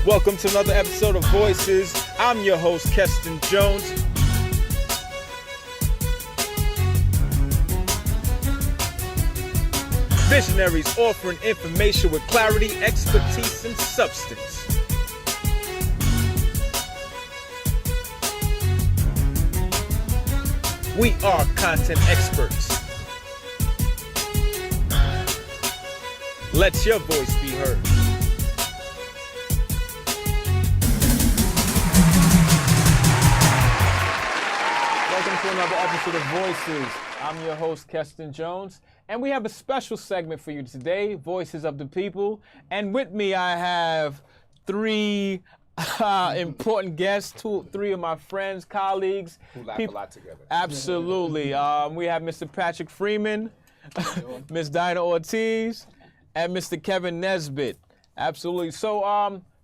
Welcome to another episode of Voices. I'm your host, Keston Jones. Visionaries offering information with clarity, expertise, and substance. We are content experts. Let your voice be heard. Welcome to another episode of Voices. I'm your host, Keston Jones, and we have a special segment for you today, Voices of the People. And with me, I have three important guests, three of my friends, colleagues. Who laugh a lot together. Absolutely. We have Mr. Patrick Freeman, Ms. Dino Ortiz, and Mr. Kevin Nesbitt. Absolutely. So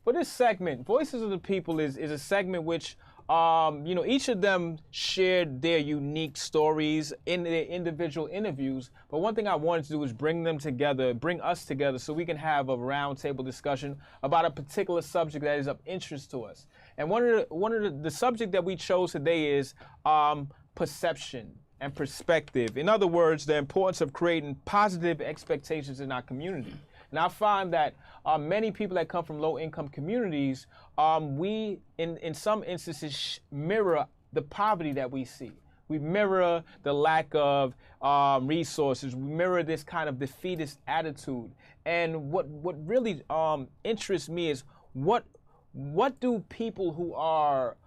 for this segment, Voices of the People is a segment which each of them shared their unique stories in their individual interviews. But one thing I wanted to do is bring us together so we can have a roundtable discussion about a particular subject that is of interest to us. And one of the subject that we chose today is perception and perspective. In other words, the importance of creating positive expectations in our community. And I find that many people that come from low-income communities, we, in some instances, mirror the poverty that we see. We mirror the lack of resources. We mirror this kind of defeatist attitude. And what really interests me is what do people who are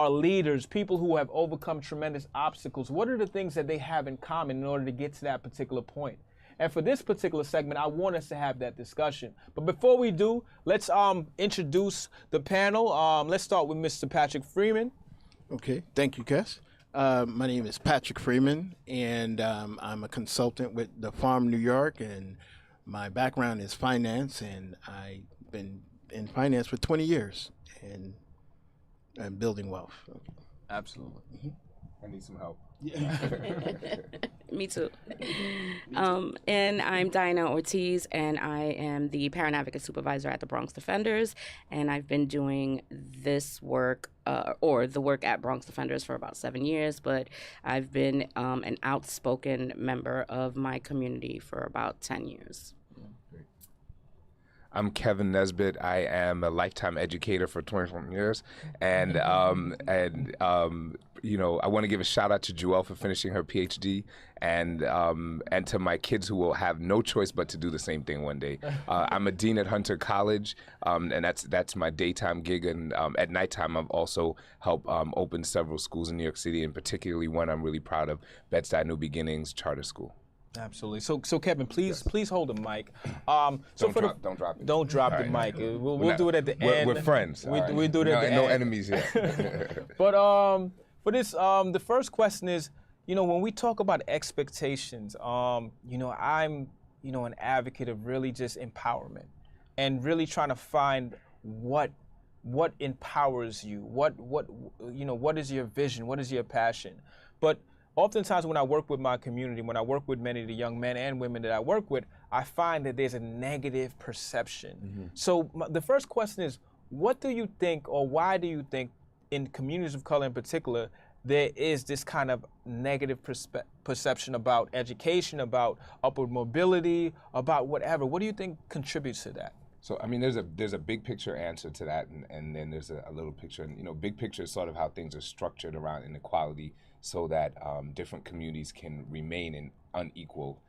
leaders, people who have overcome tremendous obstacles, what are the things that they have in common in order to get to that particular point? And for this particular segment, I want us to have that discussion. But before we do, let's introduce the panel. Let's start with Mr. Patrick Freeman. Okay, thank you, Kes. My name is Patrick Freeman, and I'm a consultant with the Farm New York, and my background is finance, and I've been in finance for 20 years, and I'm building wealth. Absolutely. Mm-hmm. I need some help. Me too. And I'm Dino Ortiz, and I am the Parent Advocate Supervisor at the Bronx Defenders, and I've been doing this work, or the work at Bronx Defenders for about 7 years, but I've been an outspoken member of my community for about 10 years. I'm Kevin Nesbitt. I am a lifetime educator for 21 years, and I want to give a shout out to Joelle for finishing her PhD, and to my kids who will have no choice but to do the same thing one day. I'm a dean at Hunter College, and that's my daytime gig, and at nighttime I've also helped open several schools in New York City, and particularly one I'm really proud of, Bed-Stuy New Beginnings Charter School. Absolutely. So Kevin, please hold the mic. Don't drop it. Don't drop the mic. We'll do it at the end. We're friends. We do it at the end. No enemies here. But for this, the first question is, when we talk about expectations, I'm an advocate of really just empowerment and really trying to find what empowers you, what is your vision, what is your passion. But oftentimes when I work with my community, when I work with many of the young men and women that I work with, I find that there's a negative perception. Mm-hmm. So the first question is, what do you think, or why do you think in communities of color in particular, there is this kind of negative perception about education, about upward mobility, about whatever? What do you think contributes to that? So, I mean, there's a big picture answer to that, and then there's a little picture. And, big picture is sort of how things are structured around inequality so that different communities can remain in unequal,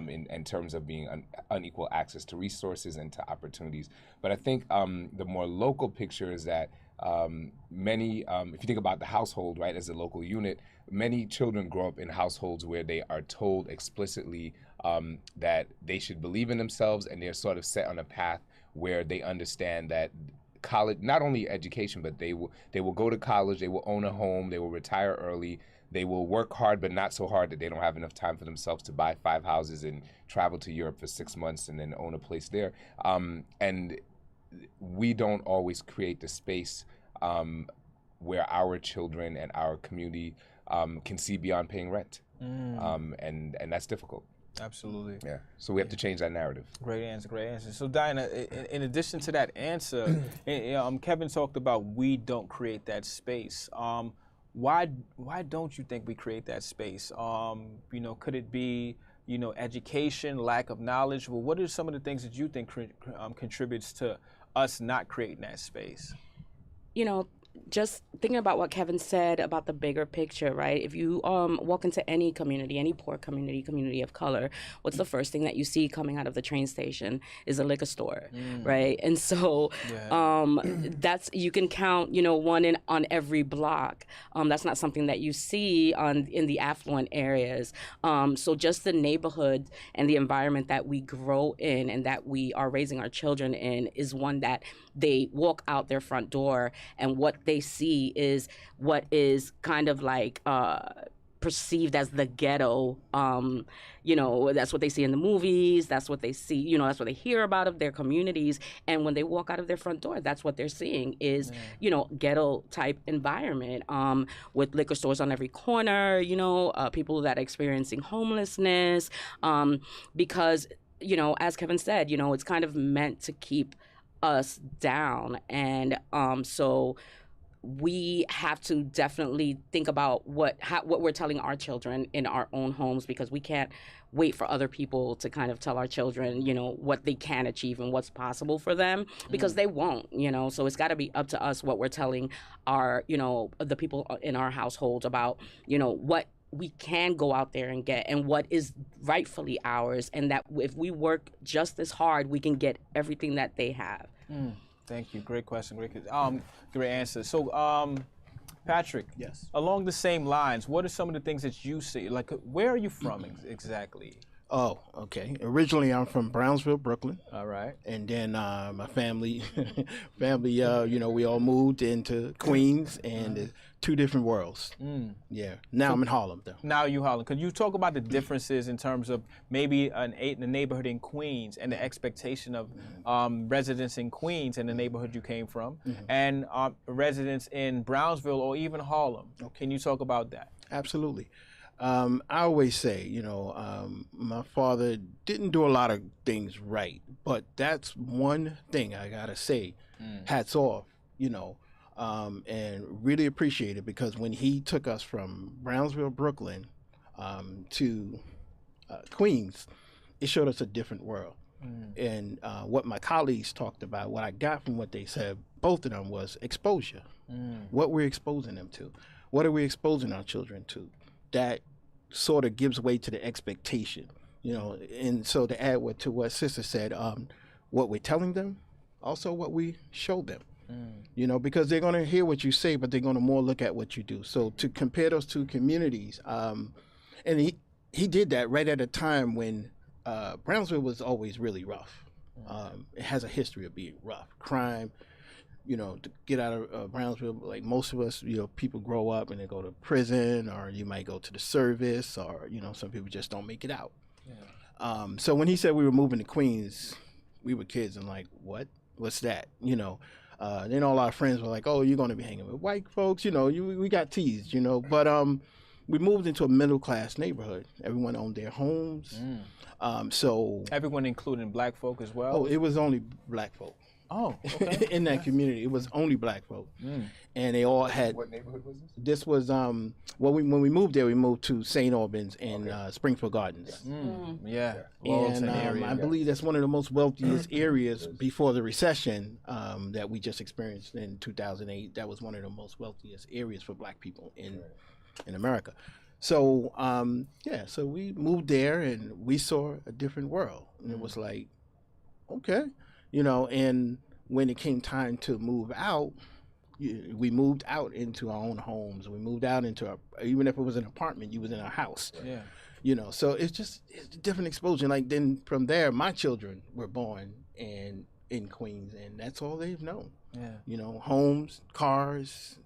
in terms of being unequal access to resources and to opportunities. But I think the more local picture is that many, if you think about the household, right, as a local unit, many children grow up in households where they are told explicitly that they should believe in themselves, and they're sort of set on a path where they understand that college, not only education, but they will go to college, they will own a home, they will retire early, they will work hard, but not so hard that they don't have enough time for themselves to buy 5 houses and travel to Europe for 6 months and then own a place there. And we don't always create the space where our children and our community can see beyond paying rent. And that's difficult. Absolutely. Yeah. So we have to change that narrative. Great answer, great answer. So, Dinah, in addition to that answer, Kevin talked about we don't create that space. Why don't you think we create that space? Could it be, education, lack of knowledge? Well, what are some of the things that you think contributes to us not creating that space? Just thinking about what Kevin said about the bigger picture, right? If you walk into any community, any poor community of color, what's the first thing that you see coming out of the train station is a liquor store, right? And so that's, you can count, one on every block. That's not something that you see in the affluent areas. So just the neighborhood and the environment that we grow in and that we are raising our children in is one that they walk out their front door and what they see is what is kind of like perceived as the ghetto. That's what they see in the movies. That's what they see, that's what they hear about of their communities. And when they walk out of their front door, that's what they're seeing is, ghetto type environment with liquor stores on every corner, people that are experiencing homelessness because, as Kevin said, it's kind of meant to keep us down. And so we have to definitely think about what we're telling our children in our own homes, because we can't wait for other people to kind of tell our children, what they can achieve and what's possible for them, because they won't, so it's got to be up to us what we're telling our, the people in our household about, what we can go out there and get and what is rightfully ours, and that if we work just as hard, we can get everything that they have. Thank you. Great question. Great answer. So, Patrick. Yes. Along the same lines, what are some of the things that you see? Like, where are you from exactly? Oh, okay. Originally, I'm from Brownsville, Brooklyn. All right. And then my family, we all moved into Queens, and two different worlds. Yeah. Now I'm in Harlem, though. Now you Harlem. Could you talk about the differences in terms of maybe the neighborhood in Queens and the expectation of residents in Queens and the neighborhood you came from, and residents in Brownsville or even Harlem? Okay. Can you talk about that? Absolutely. I always say, my father didn't do a lot of things right, but that's one thing I gotta say, hats off, and really appreciate it, because when he took us from Brownsville, Brooklyn, to Queens, it showed us a different world. And what my colleagues talked about, what I got from what they said, both of them, was exposure. What we're exposing them to. What are we exposing our children to? That sort of gives way to the expectation, and so to add to what Sister said, what we're telling them, also what we show them, because they're going to hear what you say, but they're going to more look at what you do. So to compare those two communities, and he did that right at a time when Brownsville was always really rough. It has a history of being rough, crime. To get out of Brownsville, like most of us, people grow up and they go to prison, or you might go to the service, or, some people just don't make it out. Yeah. So when he said we were moving to Queens, we were kids and like, what's that? Then all our friends were like, oh, you're going to be hanging with white folks. We got teased, but we moved into a middle-class neighborhood. Everyone owned their homes. So everyone, including black folk as well? Oh, it was only black folk. Oh, okay. In that community, it was only black folk, and they all had. What neighborhood was this? This was when we moved there, we moved to St. Albans and Springfield Gardens. Yeah, and I believe that's one of the most wealthiest areas before the recession that we just experienced in 2008. That was one of the most wealthiest areas for black people in America. So so we moved there and we saw a different world, and it was like, okay. And when it came time to move out, we moved out into our own homes. We moved out into even if it was an apartment, you was in a house. Yeah. So it's a different exposure. Like then from there, my children were born in Queens, and that's all they've known. Yeah. Homes, cars,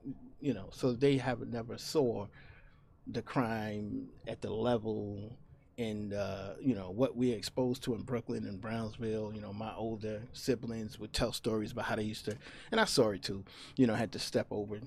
so they never saw the crime at the level. And, what we're exposed to in Brooklyn and Brownsville, my older siblings would tell stories about how they used to, and I saw it too, had to step over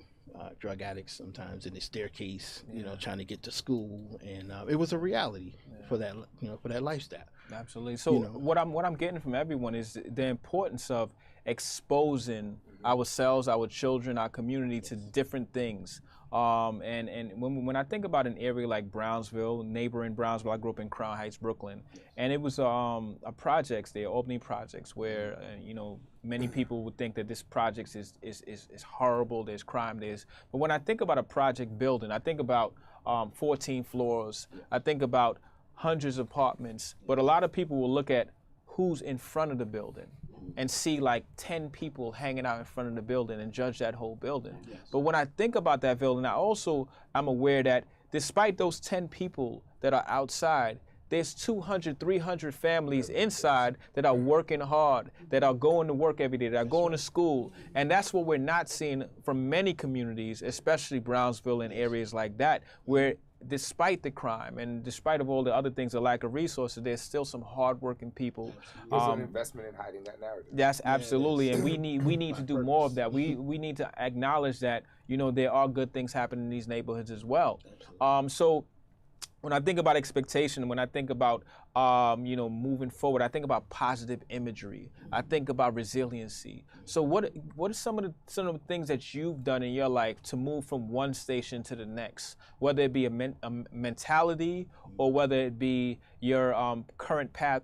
drug addicts sometimes in the staircase, trying to get to school, and it was a reality for that, for that lifestyle. Absolutely. So what I'm getting from everyone is the importance of exposing ourselves, our children, our community to different things. And when I think about an area like Brownsville, neighboring Brownsville, I grew up in Crown Heights, Brooklyn, and it was a projects there, opening projects, where many people would think that this project is horrible. There's crime. But when I think about a project building, I think about 14 floors. I think about hundreds of apartments. But a lot of people will look at who's in front of the building and see like 10 people hanging out in front of the building and judge that whole building. Yes. But when I think about that building, I'm aware that despite those 10 people that are outside, there's 200, 300 families inside that are working hard, that are going to work every day, that are going to school. And that's what we're not seeing from many communities, especially Brownsville and areas like that, where despite the crime and despite of all the other things, the lack of resources, there's still some hardworking people. There's an investment in hiding that narrative. That's absolutely, and we need to do more of that. We need to acknowledge that there are good things happening in these neighborhoods as well. So when I think about expectation, when I think about moving forward, I think about positive imagery. I think about resiliency. So what are some of the things that you've done in your life to move from one station to the next, whether it be a mentality or whether it be your current path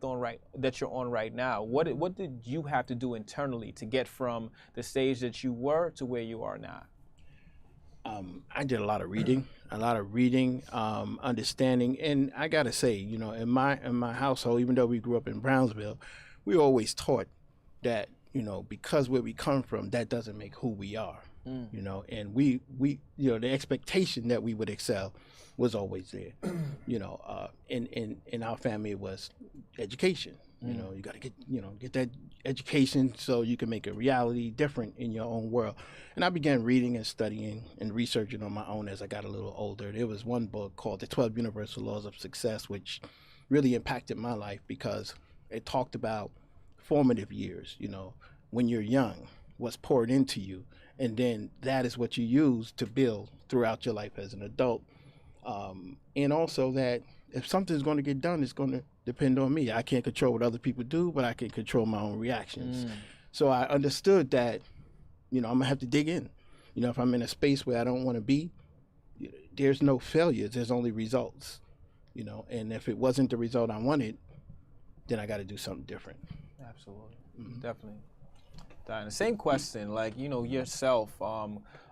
that you're on right now? What did you have to do internally to get from the stage that you were to where you are now? I did a lot of reading, understanding, and I gotta say, in my household, even though we grew up in Brownsville, we were always taught that, because where we come from, that doesn't make who we are, and we the expectation that we would excel was always there, in our family it was education. You got to get that education so you can make a reality different in your own world. And I began reading and studying and researching on my own as I got a little older. There was one book called The 12 Universal Laws of Success, which really impacted my life because it talked about formative years, when you're young, what's poured into you. And then that is what you use to build throughout your life as an adult. And also that if something's going to get done, it's going to depend on me. I can't control what other people do, but I can control my own reactions. So I understood that, I'm going to have to dig in. If I'm in a space where I don't want to be, there's no failures, there's only results. And if it wasn't the result I wanted, then I got to do something different. Absolutely. Definitely. Dinah, same question, like, yourself,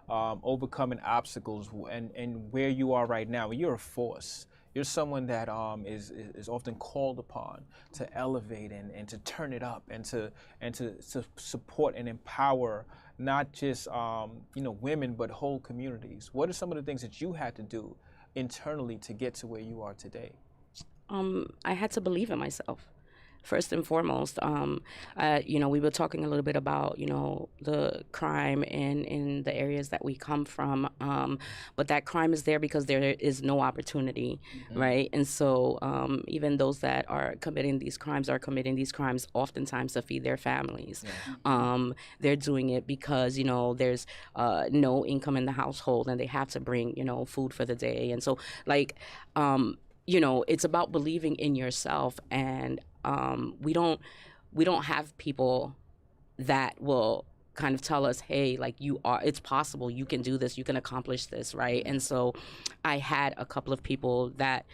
overcoming obstacles and where you are right now. You're a force. You're someone that is often called upon to elevate and to turn it up and to support and empower not just women but whole communities. What are some of the things that you had to do internally to get to where you are today? I had to believe in myself. First and foremost, we were talking a little bit about, the crime in the areas that we come from, but that crime is there because there is no opportunity, right? And so even those that are committing these crimes oftentimes to feed their families. They're doing it because, there's no income in the household and they have to bring, food for the day. And so, it's about believing in yourself, and we don't have people that will kind of tell us, hey, it's possible, you can do this, you can accomplish this, right? And so I had a couple of people that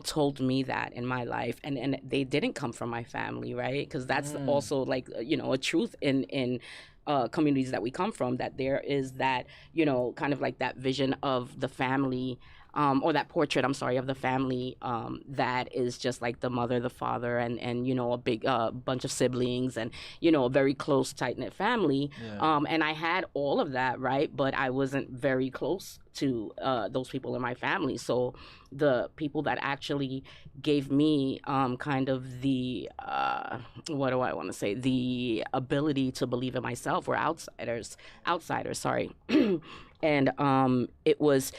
told me that in my life, and they didn't come from my family, right? Because that's also a truth in communities that we come from, that there is that kind of like that vision of the family, or that portrait, of the family that is just like the mother, the father, and a big bunch of siblings, and a very close, tight-knit family. And I had all of that, right? But I wasn't very close to those people in my family. So the people that actually gave me kind of the, the ability to believe in myself were outsiders, sorry. And it was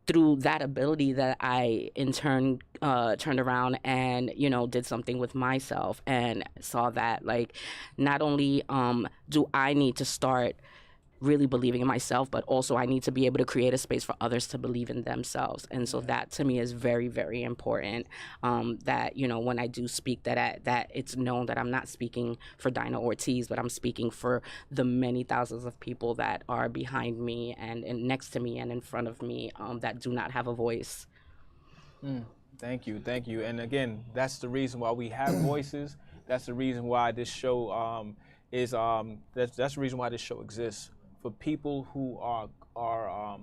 through that ability that I in turn turned around and did something with myself and saw that not only do I need to start really believing in myself, but also I need to be able to create a space for others to believe in themselves. And so that to me is very, very important, that, you know, when I do speak, that it's known that I'm not speaking for Dino Ortiz, but I'm speaking for the many thousands of people that are behind me and next to me and in front of me, that do not have a voice. Thank you. And again, that's the reason why we have voices. That's the reason why this show that's the reason why this show exists, for people who are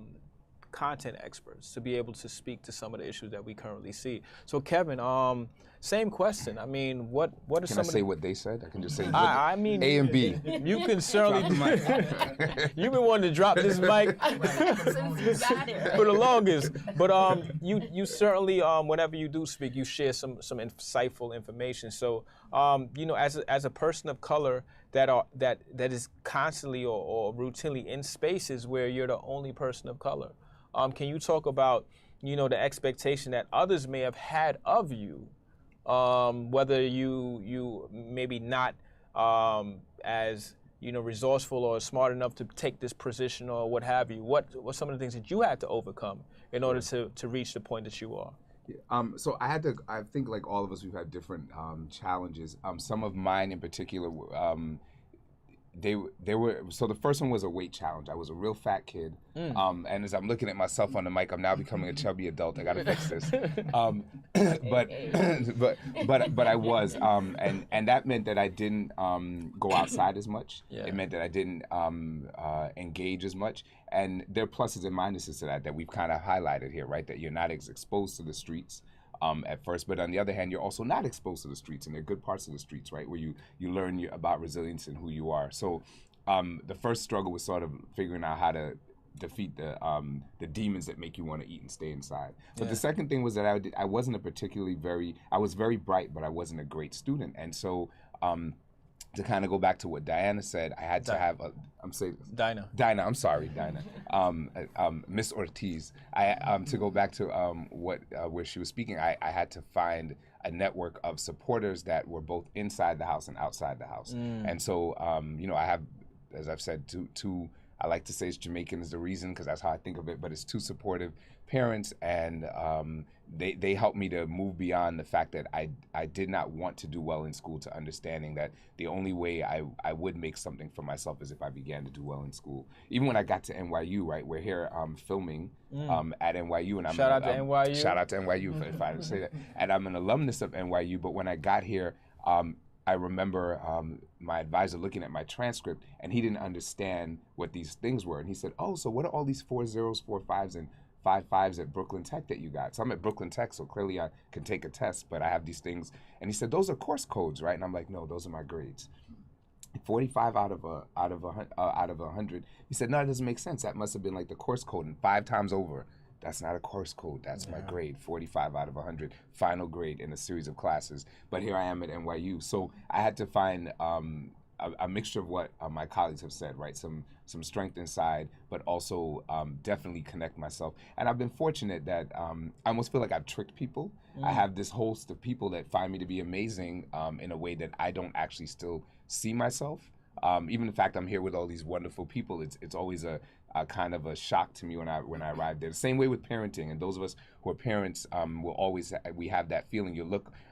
content experts to be able to speak to some of the issues that we currently see. So Kevin, same question. I mean, what are Can some I of say the, what they said? I can just say I mean, A and B. you can certainly you've been wanting to drop this mic for the longest. But you certainly whenever you do speak, you share some insightful information. So you know, as a person of color that is constantly or routinely in spaces where you're the only person of color, can you talk about, you know, the expectation that others may have had of you, whether you maybe not as, you know, resourceful or smart enough to take this position or what have you? What some of the things that you had to overcome in order to reach the point that you are? So I think like all of us, we've had different challenges. Some of mine in particular, they were, so the first one was a weight challenge. I was a real fat kid. And as I'm looking at myself on the mic, I'm now becoming a chubby adult. I gotta fix this. But I was, and that meant that I didn't go outside as much. Yeah. It meant that I didn't engage as much. And there are pluses and minuses to that we've kind of highlighted here, right? That you're not as exposed to the streets at first, but on the other hand, you're also not exposed to the streets, and there are good parts of the streets, right, where you learn about resilience and who you are. So the first struggle was sort of figuring out how to defeat the demons that make you want to eat and stay inside. But the second thing was that I wasn't I was very bright, but I wasn't a great student. And so to kind of go back to what Diana said, I had to have Dinah. I'm sorry, Dinah. Miss Ortiz. To go back to where she was speaking, I had to find a network of supporters that were both inside the house and outside the house. And so, you know, I have, as I've said, two I like to say it's Jamaican is the reason, because that's how I think of it, but it's two supportive parents, and they helped me to move beyond the fact that I did not want to do well in school, to understanding that the only way I would make something for myself is if I began to do well in school. Even when I got to NYU, right, we're here filming at NYU, and Shout out to NYU. Shout out to NYU if I didn't say that. And I'm an alumnus of NYU, but when I got here, I remember my advisor looking at my transcript, and he didn't understand what these things were. And he said, "Oh, so what are all these 4 zeros, 4 5s, and 5 5s at Brooklyn Tech that you got?" So I'm at Brooklyn Tech, so clearly I can take a test, but I have these things. And he said, "Those are course codes, right?" And I'm like, "No, those are my grades." 45 out of 100. He said, "No, it doesn't make sense. That must have been like the course code, and 5 times over. That's not a course code. That's my grade. 45 out of 100, final grade in a series of classes." But here I am at NYU. So I had to find a mixture of what my colleagues have said, right? Some strength inside, but also definitely connect myself. And I've been fortunate that I almost feel like I've tricked people. I have this host of people that find me to be amazing in a way that I don't actually still see myself. Even the fact I'm here with all these wonderful people, it's always a kind of a shock to me when I arrived there. The same way with parenting, and those of us who are parents will always, we have that feeling.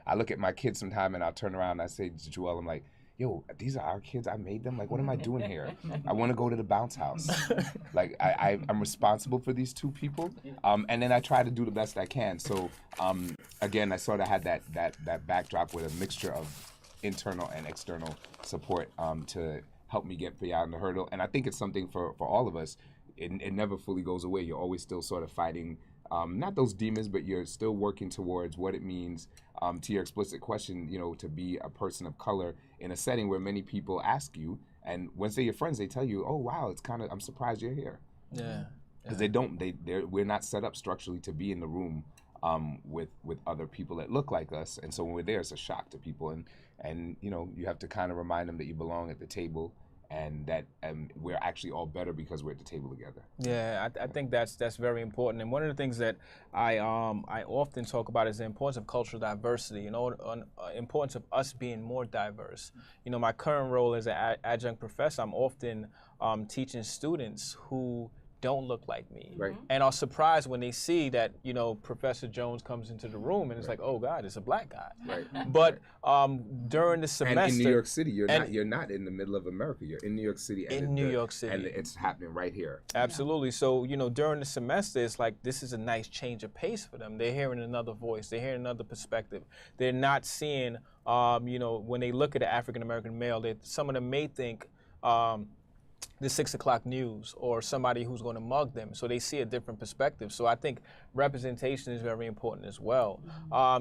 I look at my kids sometime, and I'll turn around and I say to Joelle, I'm like, "Yo, these are our kids. I made them. Like, what am I doing here? I want to go to the bounce house." Like, I'm responsible for these two people, and then I try to do the best I can. So, again, I sort of had that backdrop with a mixture of internal and external support to help me get beyond the hurdle. And I think it's something for all of us. It never fully goes away. You're always still sort of fighting, not those demons, but you're still working towards what it means, to your explicit question, you know, to be a person of color in a setting where many people ask you, and once they're your friends, they tell you, "Oh, wow, I'm surprised you're here." Yeah. Because we're not set up structurally to be in the room with other people that look like us, and so when we're there, it's a shock to people, and you know, you have to kind of remind them that you belong at the table, and that we're actually all better because we're at the table together. Yeah, I think that's very important. And one of the things that I often talk about is the importance of cultural diversity. You know, importance of us being more diverse. You know, my current role as an adjunct professor, I'm often teaching students who don't look like me, Right. and are surprised when they see that, you know, Professor Jones comes into the room and it's like, oh God, it's a black guy. Right. But during the semester, and in New York City, you're not in the middle of America. You're in New York City. And In New York City. and it's happening right here. Absolutely. So, you know, during the semester, it's like this is a nice change of pace for them. They're hearing another voice. They're hearing another perspective. They're not seeing, you know, when they look at the African American male, some of them may think the 6 o'clock news or somebody who's going to mug them. So they see a different perspective. So I think representation is very important as well.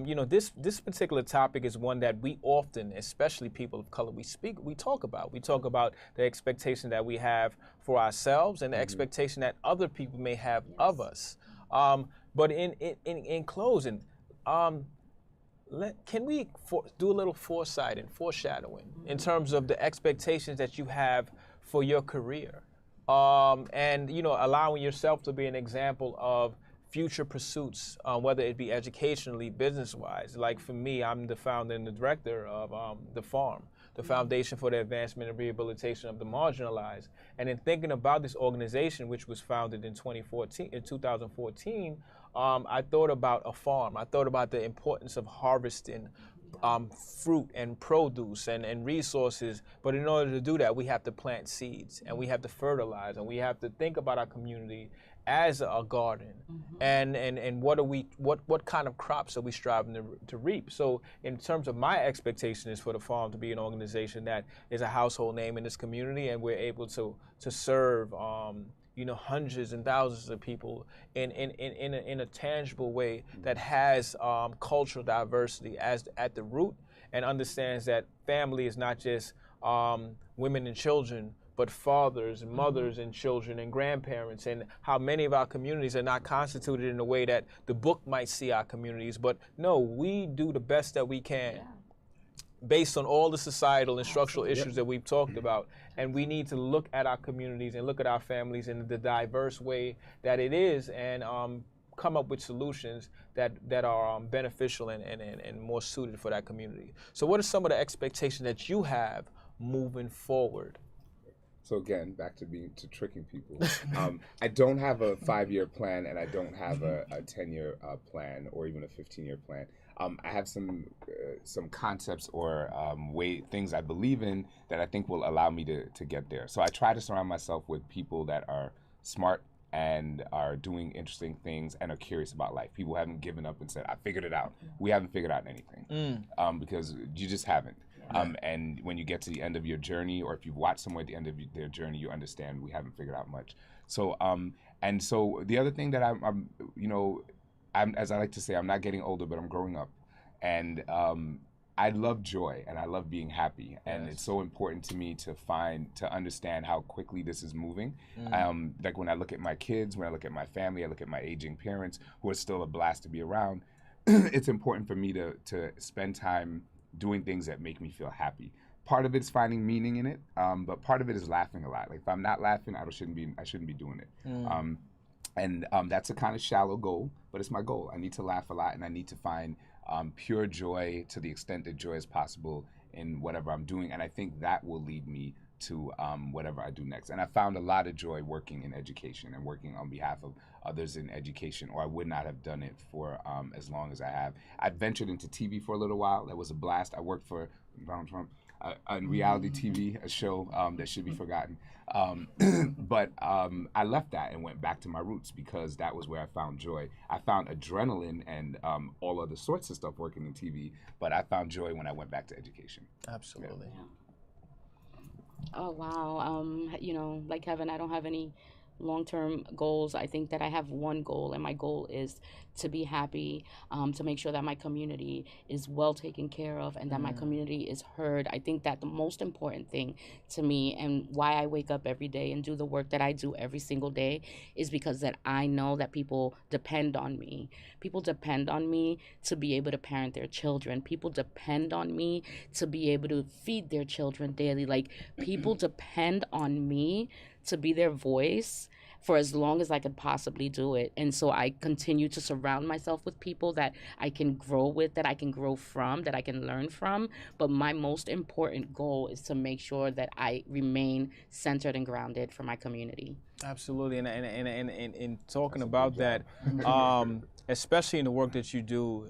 You know, this particular topic is one that we often, especially people of color, we talk about. We talk about the expectation that we have for ourselves and the expectation that other people may have of us. But in closing, can we do a little foresight and foreshadowing in terms of the expectations that you have for your career, and, you know, allowing yourself to be an example of future pursuits, whether it be educationally, business-wise. Like for me, I'm the founder and the director of the FARM, the Foundation for the Advancement and Rehabilitation of the Marginalized. And in thinking about this organization, which was founded in 2014, I thought about a farm. I thought about the importance of harvesting fruit and produce and resources. But in order to do that, we have to plant seeds and we have to fertilize and we have to think about our community as a garden. And what kind of crops are we striving to reap? So in terms of my expectation is for the farm to be an organization that is a household name in this community, and we're able to serve you know, hundreds and thousands of people in a tangible way that has cultural diversity as at the root, and understands that family is not just women and children, but fathers and mothers and children and grandparents, and how many of our communities are not constituted in the way that the book might see our communities. But no, we do the best that we can. Based on all the societal and structural issues that we've talked about. And we need to look at our communities and look at our families in the diverse way that it is, and come up with solutions that are beneficial and more suited for that community. So what are some of the expectations that you have moving forward? So again, back to tricking people. I don't have a 5-year plan, and I don't have a 10-year plan, or even a 15-year plan. I have some concepts or things I believe in that I think will allow me to get there. So I try to surround myself with people that are smart and are doing interesting things and are curious about life. People who haven't given up and said, I figured it out. We haven't figured out anything, because you just haven't. And when you get to the end of your journey, or if you've watched someone at the end of their journey, you understand we haven't figured out much. So, and so the other thing that I'm you know, as I like to say, I'm not getting older, but I'm growing up. And I love joy and I love being happy. And it's so important to me to understand how quickly this is moving. Like when I look at my kids, when I look at my family, I look at my aging parents who are still a blast to be around. It's important for me to spend time doing things that make me feel happy. Part of it's finding meaning in it, but part of it is laughing a lot. Like if I'm not laughing, I shouldn't be doing it. And that's a kind of shallow goal, but it's my goal. I need to laugh a lot, and I need to find pure joy to the extent that joy is possible in whatever I'm doing. And I think that will lead me to whatever I do next. And I found a lot of joy working in education and working on behalf of others in education, or I would not have done it for as long as I have. I ventured into TV for a little while. That was a blast. I worked for Donald Trump on reality TV, a show that should be forgotten. But I left that and went back to my roots, because that was where I found joy. I found adrenaline and all other sorts of stuff working in TV, but I found joy when I went back to education. Absolutely. Oh, wow. You know, like Kevin, I don't have any long-term goals, I think that I have one goal, and my goal is to be happy, to make sure that my community is well taken care of and that my community is heard. I think that the most important thing to me and why I wake up every day and do the work that I do every single day is because that I know that people depend on me. People depend on me to be able to parent their children. People depend on me to be able to feed their children daily. Like, people depend on me to be their voice for as long as I could possibly do it. And so I continue to surround myself with people that I can grow with, that I can grow from, that I can learn from. But my most important goal is to make sure that I remain centered and grounded for my community. Absolutely, and talking about that, especially in the work that you do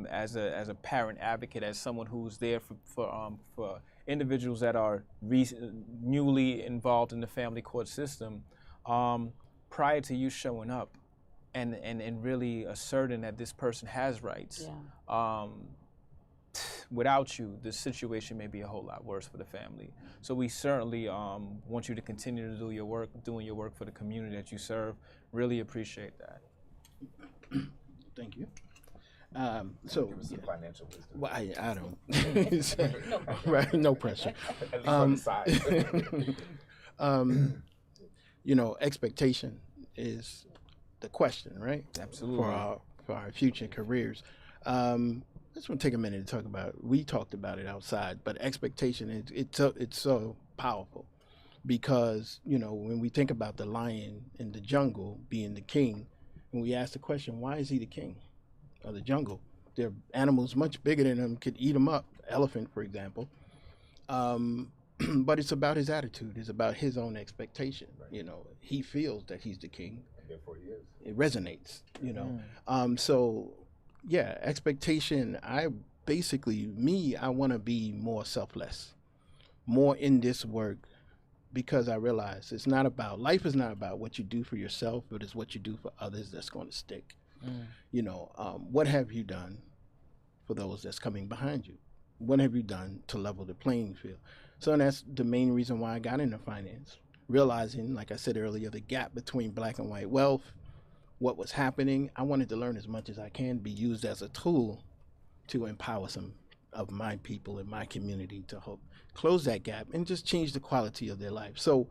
as a parent advocate, as someone who's there for individuals that are newly involved in the family court system, prior to you showing up and really asserting that this person has rights, without you, the situation may be a whole lot worse for the family. So we certainly want you to continue to do your work, doing your work for the community that you serve. Really appreciate that. Thank you. So Give us some financial wisdom. well, I don't. Right, no pressure. At least on the side. You know, expectation is the question, right? Absolutely. For our future careers. I just want to take a minute to talk about. We talked about it outside, but expectation it's so powerful because you know when we think about the lion in the jungle being the king, and we ask the question, why is he the king of the jungle? There are animals much bigger than him could eat him up. Elephant, for example. But it's about his attitude. It's about his own expectation. Right. You know, he feels that he's the king. And therefore he is. It resonates. You know, so yeah, expectation. I want to be more selfless, more in this work, because I realize it's not about life. Is not about what you do for yourself, but it's what you do for others that's going to stick. You know, what have you done for those that's coming behind you? What have you done to level the playing field? So that's the main reason why I got into finance, realizing, like I said earlier, the gap between black and white wealth, what was happening. I wanted to learn as much as I can, be used as a tool to empower some of my people in my community to help close that gap and just change the quality of their life. So,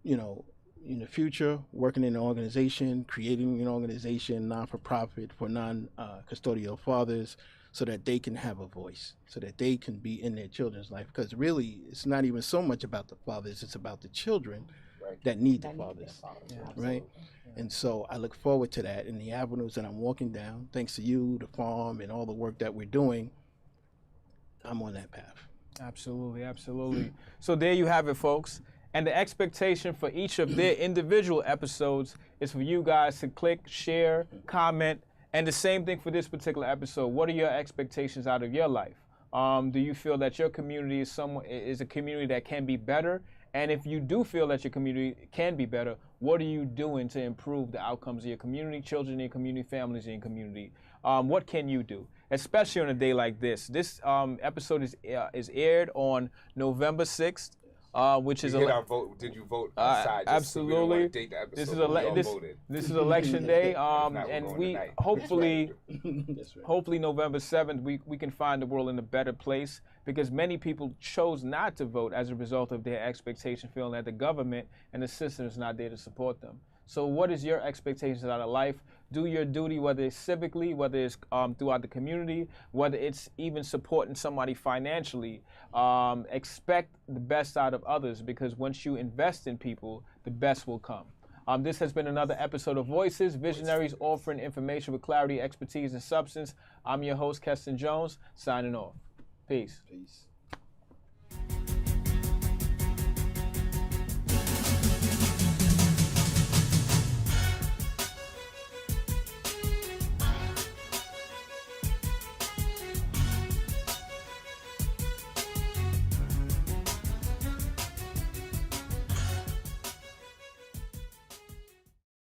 you know, in the future, working in an organization, creating an organization, non-for-profit for non-custodial fathers, so that they can have a voice, so that they can be in their children's life. Because really, it's not even so much about the fathers, it's about the children that need the fathers, right? And so I look forward to that and the avenues that I'm walking down, thanks to you, the farm, and all the work that we're doing. I'm on that path. Absolutely, absolutely. So there you have it, folks. And the expectation for each of their individual episodes is for you guys to click, share, comment, and the same thing for this particular episode. What are your expectations out of your life? Do you feel that your community is a community that can be better? And if you do feel that your community can be better, what are you doing to improve the outcomes of your community, children in your community, families in your community? What can you do? Especially on a day like this. This episode is aired on November 6th. Which is our vote. Did you vote outside? Absolutely. This is election day, and we hopefully November 7th we can find the world in a better place, because many people chose not to vote as a result of their expectation, feeling that the government and the system is not there to support them. So what is your expectations out of life? Do your duty, whether it's civically, whether it's throughout the community, whether it's even supporting somebody financially. Expect the best out of others, because once you invest in people, the best will come. This has been another episode of Voices, Visionaries offering information with clarity, expertise, and substance. I'm your host, Keston Jones, signing off. Peace.